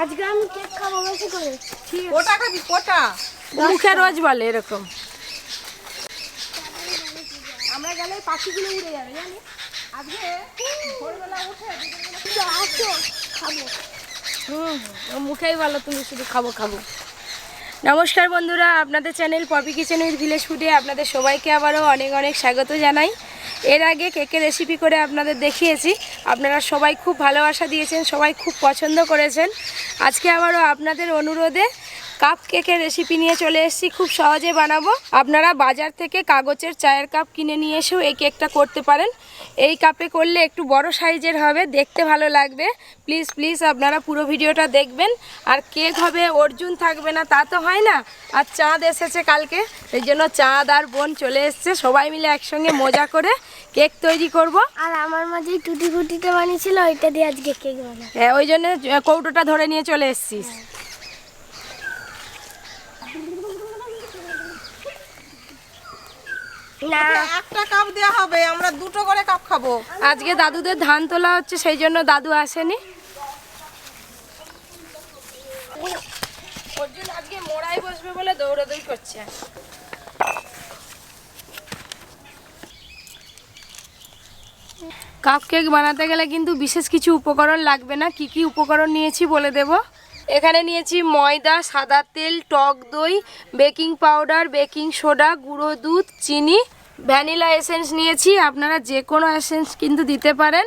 আজকে আমি কেক খাবো বেশি করে। কোটা খাবি কোটা? মুখে রোজ বলে এরকম। আমরা গেলে পাখিগুলো উড়ে যাবে জানি। আজকে ভোরবেলা উঠে আসো খাবো। মুখেই বলো তুমি শুধু খাবো খাবো। নমস্কার বন্ধুরা, আপনাদের channel Poppy kitchen with village ফুডে আপনাদের সবাইকে আবারও অনেক অনেক স্বাগত জানাই। এর আগে কেকের রেসিপি করে আপনাদের দেখিয়েছি, আপনারা সবাই খুব ভালোবাসা দিয়েছেন, সবাই খুব পছন্দ করেছেন। আজকে আবারও আপনাদের অনুরোধে কাপ কেকের রেসিপি নিয়ে চলে এসেছি। খুব সহজে বানাবো। আপনারা বাজার থেকে কাগজের চায়ের কাপ কিনে নিয়ে এসেও এই কেকটা করতে পারেন। এই কাপে করলে একটু বড় সাইজের হবে, দেখতে ভালো লাগবে। প্লিজ প্লিজ আপনারা পুরো ভিডিওটা দেখবেন। আর কেক হবে, অর্জুন থাকবে না তা তো হয় না। আর চাঁদ এসেছে কালকে, এই জন্য চাঁদ আর বোন চলে এসছে, সবাই মিলে একসঙ্গে মজা করে কেক তৈরি করব। আর আমার মাঝে টুটি ফুটিটা বানিয়েছিল, ওইটা দিয়ে আজকে কেক বানাবো। হ্যাঁ, ওই জন্য কৌটোটা ধরে নিয়ে চলে এসছিস। না, একটা কাপ দেওয়া হবে, আমরা দুটো করে কাপ খাবো। আজকে দাদুদের ধান তোলা হচ্ছে, সেই জন্য দাদু আসেনি। অর্জুন আজকে মোড়াই বসবে বলে দৌড়াদৌড়ি করছে। কাপ কেক বানাতে গেলে কিন্তু বিশেষ কিছু উপকরণ লাগবে না। কি কি উপকরণ নিয়েছি বলে দেব। এখানে নিয়েছি ময়দা, সাদা তেল, টক দই, বেকিং পাউডার, বেকিং সোডা, গুঁড়ো দুধ, চিনি, ভ্যানিলা এসেন্স নিয়েছি। আপনারা যে কোনো এসেন্স কিন্তু দিতে পারেন।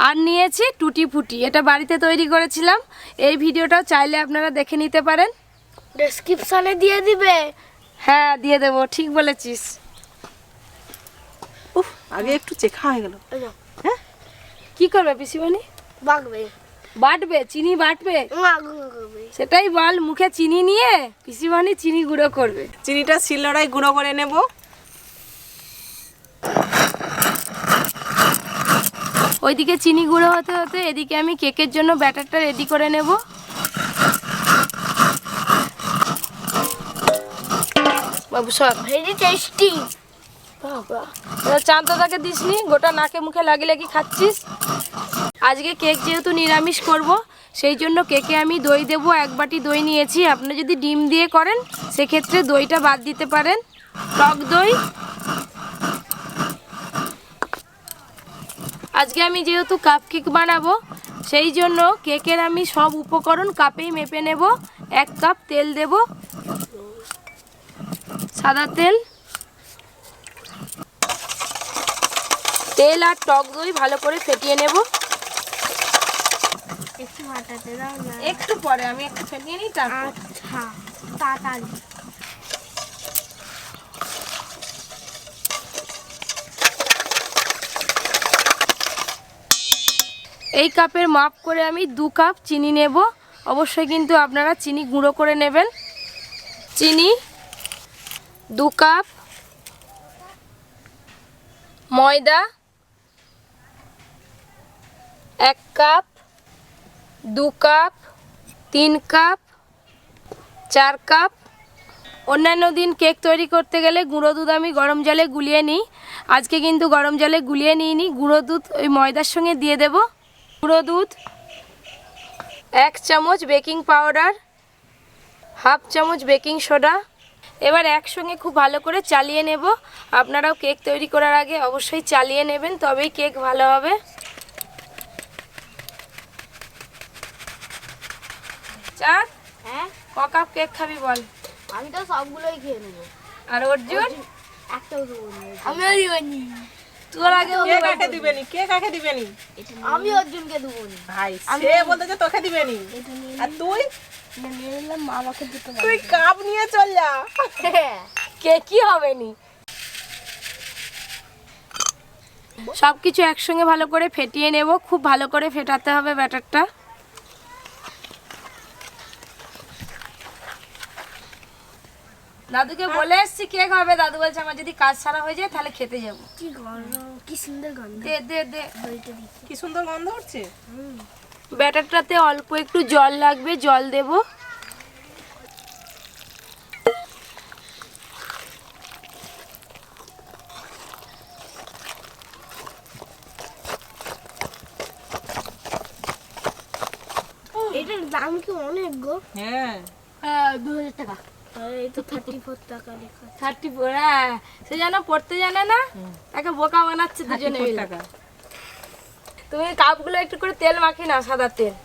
আর নিয়েছি টুটি ফুটি, এটা বাড়িতে তৈরি করেছিলাম। এই ভিডিওটাও চাইলে আপনারা দেখে নিতে পারেন। ডেসক্রিপশনে দিয়ে দিবে। হ্যাঁ, দিয়ে দেবো, ঠিক বলেছিস। উফ, আগে একটু চেখা হয়ে গেল। হ্যাঁ, কি করবে পিসিমণি? বাগবে, বাটবে, চিনি বাটবে। বাগবে। সেটাই বল, মুখে চিনি নিয়ে পিসিমণি চিনি গুঁড়ো করবে। চিনিটা শিলনোড়ায় গুঁড়ো করে নেব। ওইদিকে চিনি গুঁড়ো হতে হতে এদিকে আমি কেকের জন্য ব্যাটারটা রেডি করে নেব। বাবু সব ভেরি টেস্টি। বাবা, চাঁদাকে দিসনি, গোটা নাকে মুখে লাগিয়ে লাগিয়ে খাচ্ছিস। আজকে কেক যেহেতু নিরামিষ করব, সেই জন্য কেকে আমি দই দেব। 1 বাটি দই নিয়েছি। আপনি যদি ডিম দিয়ে করেন সেক্ষেত্রে দইটা বাদ দিতে পারেন। টক দই। আজকে আমি যেহেতু কাপ কেক বানাবো, সেই জন্য কেকের আমি সব উপকরণ কাপেই মেপে নেব। 1 কাপ তেল দেব, সাদা তেল। তেল আর টক দই ভালো করে ফেটিয়ে নেব। একটু হাঁটাতে দাও না। একটু পরে আমি একটু ফেটিয়ে নিই তারপর। আচ্ছা, তাড়াতাড়ি। এই কাপের মাপ করে আমি 2 কাপ চিনি নেব। অবশ্যই কিন্তু আপনারা চিনি গুঁড়ো করে নেবেন। চিনি 2 কাপ, ময়দা 1 কাপ, 2 কাপ, 3 কাপ, 4 কাপ। অন্যান্য দিন কেক তৈরি করতে গেলে গুঁড়ো দুধ আমি গরম জলে গুলিয়ে নিই। আজকে কিন্তু গরম জলে গুলিয়ে নিইনি, গুঁড়ো দুধ ওই ময়দার সঙ্গে দিয়ে দেব। গুঁড়ো দুধ 1 চামচ, বেকিং পাউডার 1/2 চামচ, বেকিং সোডা। এবার একসঙ্গে খুব ভালো করে চালিয়ে নেব। আপনারাও কেক তৈরি করার আগে অবশ্যই চালিয়ে নেবেন, তবেই কেক ভালো হবে। চাঁদ, হ্যাঁ, ক কাপ কেক খাবি বল? আমি তো সবগুলোই খেয়ে নেবো। আর অর্জুন? একটাও দেবো না। আমিও দিবনি। তোর আগে কে কাকে দিবেনি? কে কাকে দিবেনি? আমি অর্জুনকে দেবো না। ভাই, সে বলতে তোকে দিবেনি। আর তুই? নিয়ে নিলাম, আমাকে দিতে তুই কাপ নিয়ে চল যা। কেকই হবে নি। সবকিছু একসঙ্গে ভালো করে ফেটিয়ে নেব। খুব ভালো করে ফেটাতে হবে ব্যাটারটা। দাদুকে বলে এসছি কেক হবে। দাদু বলছে আমার যদি কাজ সারা হয়ে যায় তাহলে খেতে যাবো। কি গরম, কি সুন্দর গন্ধ। দে দে দে। দইটা দিচ্ছি। কি সুন্দর গন্ধ উঠছে। ব্যাটারটাতে অল্প একটু জল লাগবে, জল দেব। এটা দাম কি অনেক গো? হ্যাঁ 2000 টাকা। এই তো 34 টাকা লেখা। 34, হ্যাঁ। সে যেন পড়তে জানে না, তাকে বোকা বানাচ্ছে দুজনে মিলে। টাকা। তুমি কাপগুলো একটু করে তেল মাখি না, সাদা তেল।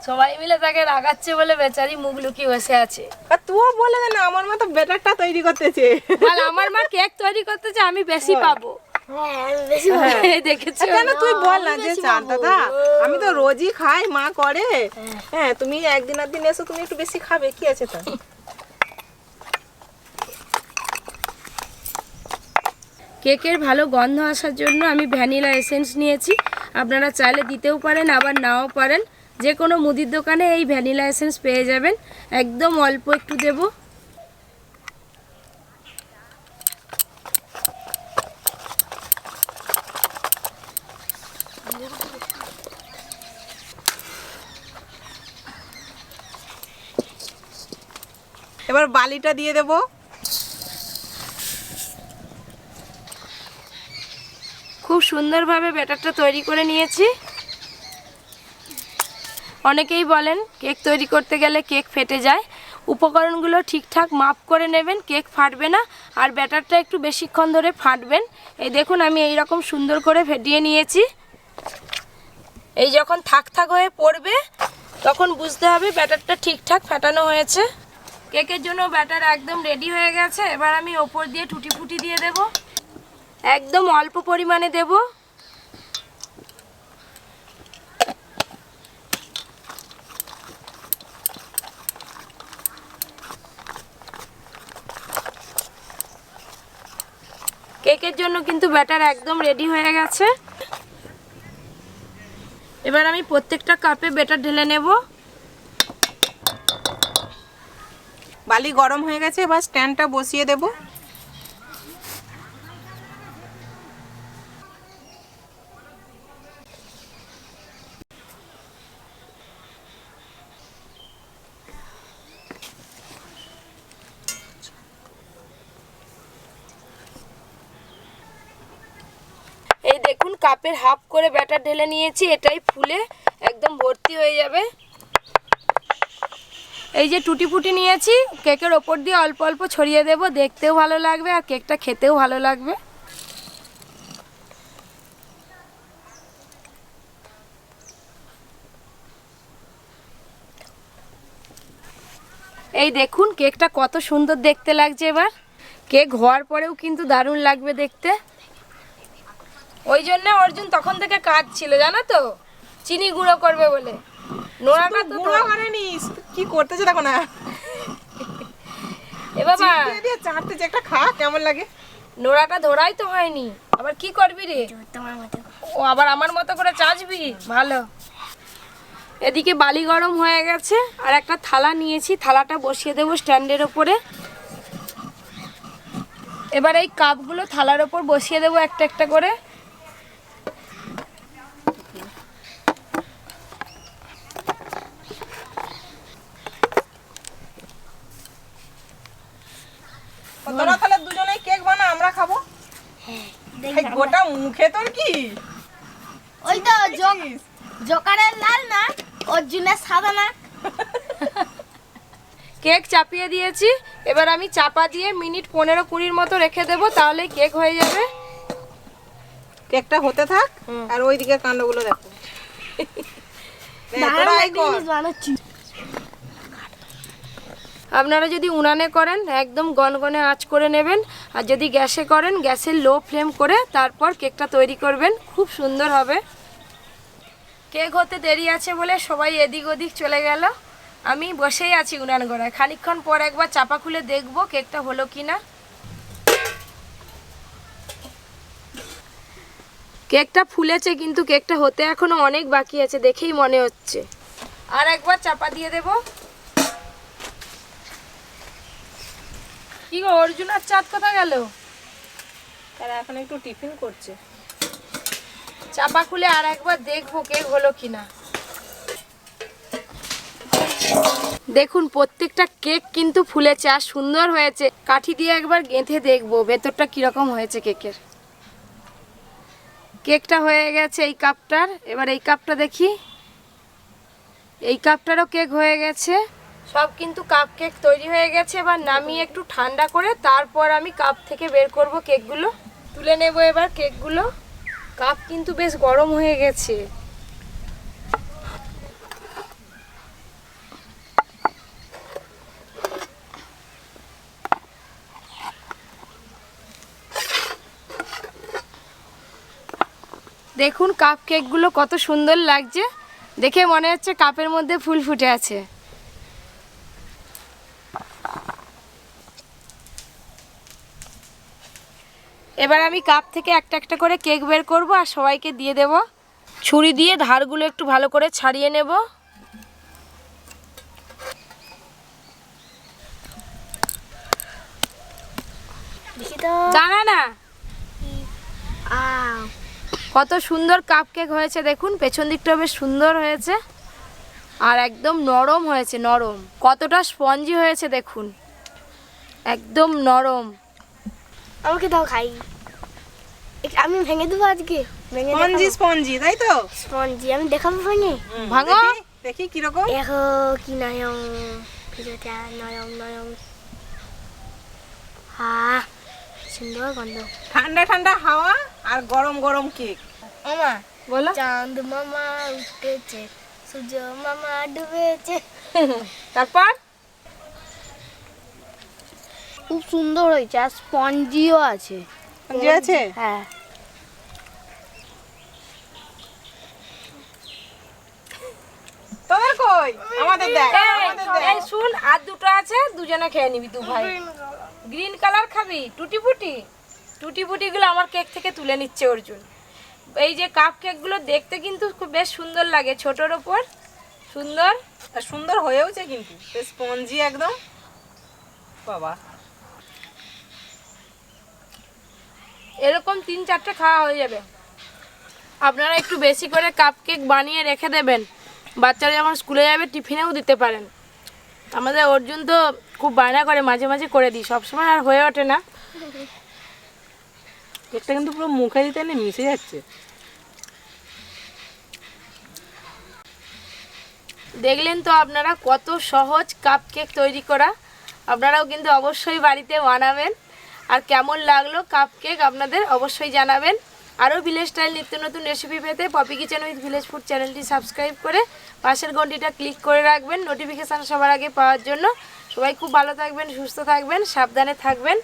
সবাই মিলে তাকে রাগাচ্ছে বলে বেচারি মুখ লুকিয়ে বসে আছে। আর তুইও বলে দে না, আমার মা তো ব্যাটারটা তৈরি করতেছে। বল, আমার মা কেক তৈরি করতেছে, আমি বেশি পাবো। হ্যাঁ আমি বেশি এই দেখেছো? কেন তুই বল না যে চান দাদা, আমি তো রোজই খাই, মা করে। হ্যাঁ তুমি একদিন আর দিন এসো, তুমি একটু বেশি খাবে, কি আছে তা। কেকের ভালো গন্ধ আসার জন্য আমি ভ্যানিলা এসেন্স নিয়েছি। আপনারা চাইলে দিতেও পারেন, আবার নাও পারেন। যে কোনো মুদির দোকানে এই ভ্যানিলা এসেন্স পেয়ে যাবেন। একদম অল্প একটু দেব। এবার বালিটা দিয়ে দেবো। খুব সুন্দরভাবে ব্যাটারটা তৈরি করে নিয়েছি। অনেকেই বলেন কেক তৈরি করতে গেলে কেক ফেটে যায়। উপকরণগুলো ঠিকঠাক মাপ করে নেবেন, কেক ফাটবে না। আর ব্যাটারটা একটু বেশিক্ষণ ধরে ফাটবেন। এই দেখুন, আমি এই রকম সুন্দর করে ফেটিয়ে নিয়েছি। এই যখন থাক থাক হয়ে পড়বে, তখন বুঝতে হবে ব্যাটারটা ঠিকঠাক ফাটানো হয়েছে। কেকের জন্য ব্যাটার একদম রেডি হয়ে গেছে। এবার আমি ওপর দিয়ে টুটি ফুটি দিয়ে দেব। একদম অল্প পরিমাণে দেব। কেকের জন্য কিন্তু ব্যাটার একদম রেডি হয়ে গেছে। এবার আমি প্রত্যেকটা কাপে ব্যাটার ঢেলে নেব। বালি গরম হয়ে গেছে, এবার স্ট্যান্ডটা বসিয়ে দেব। এই দেখুন, কাপের হাফ করে ব্যাটার ঢেলে নিয়েছি। এটাই ফুলে একদম ভর্তি হয়ে যাবে। এই যে টুটি ফুটি নিয়েছি, কেকের ওপর দিয়ে অল্প অল্প ছড়িয়ে দেব। দেখতেও ভালো লাগবে আর কেকটা খেতেও ভালো লাগবে। এই দেখুন কেকটা কত সুন্দর দেখতে লাগছে। এবার কেক হওয়ার পরেও কিন্তু দারুণ লাগবে দেখতে। ওই জন্য অর্জুন তখন থেকে কাঁদছিল, জানো তো, চিনি গুঁড়ো করবে বলে। নোড়াটা তো গুঁড়ো করেনি, কি করতেছে দেখো না। এ বাবা, চিনি দিয়ে চাটতেছে, একটা খা কেমন লাগে। নোড়াটা ধরাই তো হয়নি, আবার কি করবি রে? তোমার মতো। ও আবার আমার মতো করে চাচবি? ভালো। এদিকে বালি গরম হয়ে গেছে, আর একটা থালা নিয়েছি, থালাটা বসিয়ে দেবো স্ট্যান্ডের ওপরে। এবার এই কাপগুলো থালার ওপর বসিয়ে দেবো একটা একটা করে। তোরা তাহলে দুজনেই কেক বানা, আমরা খাবো। এই গোটা মুখে তোর কি? ওই তো জোকারের লাল না, অর্জুনের সাদা না। কেক চাপিয়ে দিয়েছি। এবার আমি চাপা দিয়ে মিনিট 15-20 মতো রেখে দেবো, তাহলে কেক হয়ে যাবে। কেকটা হতে থাক, আর ওইদিকে কাণ্ডগুলো দেখো। তোরা এই কর। বানাচ্ছি। আপনারা যদি উনানে করেন একদম গনগনে আঁচ করে নেবেন, আর যদি গ্যাসে করেন গ্যাসের লো ফ্লেম করে তারপর কেকটা তৈরি করবেন, খুব সুন্দর হবে। কেক হতে দেরি আছে বলে সবাই এদিক ওদিক চলে গেল। আমি বসেই আছি উনান গড়ায়। খানিকক্ষণ পর একবার চাপা খুলে দেখবো কেকটা হলো কিনা। কেকটা ফুলেছে, কিন্তু কেকটা হতে এখনো অনেক বাকি আছে, দেখেই মনে হচ্ছে। আর একবার চাপা দিয়ে দেব। কি গো অর্জুন আর চাঁদ কোথায় গেল? তারা এখন একটু টিফিন করছে। চাপা খুলে আর একবার দেখবো কেক হলো কিনা। দেখুন প্রত্যেকটা কেক কিন্তু ফুলেছে আর সুন্দর হয়েছে। কাঠি দিয়ে একবার গেঁথে দেখবো ভেতরটা কিরকম হয়েছে কেকের। কেকটা হয়ে গেছে এই কাপটার। এবার এই কাপটা দেখি, এই কাপটারও কেক হয়ে গেছে। সব কিন্তু কাপ কেক তৈরি হয়ে গেছে। এবার নামিয়ে একটু ঠান্ডা করে তারপর আমি কাপ থেকে বের করব কেকগুলো, তুলে নেব এবার কেকগুলো। কাপ কিন্তু বেশ গরম হয়ে গেছে। দেখুন কাপ কেকগুলো কত সুন্দর লাগছে, দেখে মনে হচ্ছে কাপের মধ্যে ফুল ফুটে আছে। এবার আমি কাপ থেকে একটা একটা করে কেক বের করব আর সবাইকে দিয়ে দেব। ছুরি দিয়ে ধারগুলো একটু ভালো করে ছাড়িয়ে নেব। দাঁড়া না, কত সুন্দর কাপ কেক হয়েছে দেখুন। পেছন দিকটাও বেশ সুন্দর হয়েছে আর একদম নরম হয়েছে, নরম। কতটা স্পঞ্জি হয়েছে দেখুন, একদম নরম। আমাকে দাও খাই, আমি ভেঙে দেবো আজকে। স্পঞ্জি স্পঞ্জি, তাই তো? স্পঞ্জি আমি দেখাবো ভেঙে। ভাঙো দেখি কিরকম। দেখো কি নরম, ভিতরটা নরম নরম। হ্যাঁ, সুন্দর গন্ধ। ঠান্ডা ঠান্ডা হাওয়া আর গরম গরম কেক। মামা বলো। চাঁদ মামা উঠেছে, সূর্য মামা ডুবেছে। তারপর খুব সুন্দর হয়েছে আর স্পঞ্জিও আছে। স্পঞ্জি আছে? হ্যাঁ। তোদের কই? আমাদের দেখ, আমাদের দেখ। এই শুন, আর দুটো আছে, দুজনে খেয়ে নিবি দু ভাই। গ্রিন কালার খাবি? টুটি ফুটি, টুটি ফুটিগুলো আমার কেক থেকে তুলে নিচ্ছে অর্জুন। এই যে কাপ কেকগুলো দেখতে কিন্তু খুব বেশ সুন্দর লাগে, ছোটোর ওপর সুন্দর। আর সুন্দর হয়েওছে কিন্তু, স্পঞ্জি একদম। বাবা, এরকম 3-4টে খাওয়া হয়ে যাবে। আপনারা একটু বেশি করে কাপ কেক বানিয়ে রেখে দেবেন, বাচ্চারা যখন স্কুলে যাবে টিফিনেও দিতে পারেন। আমাদের অর্জুন তো খুব বায়না করে, মাঝে মাঝে করে দিই, সবসময় আর হয়ে ওঠে না। কেকটা কিন্তু পুরো মুখে দিতে না মিশে যাচ্ছে। দেখলেন তো আপনারা কত সহজ কাপ কেক তৈরি করা। আপনারাও কিন্তু অবশ্যই বাড়িতে বানাবেন। আর কেমন লাগলো কাপ কেক আপনাদের অবশ্যই জানাবেন। আরও ভিলেজ স্টাইল নিত্য নতুন রেসিপি পেতে Popy kitchen with village food চ্যানেলটি সাবস্ক্রাইব করে পাশের ঘন্টিটা ক্লিক করে রাখবেন নোটিফিকেশান সবার আগে পাওয়ার জন্য। সবাই খুব ভালো থাকবেন, সুস্থ থাকবেন, সাবধানে থাকবেন।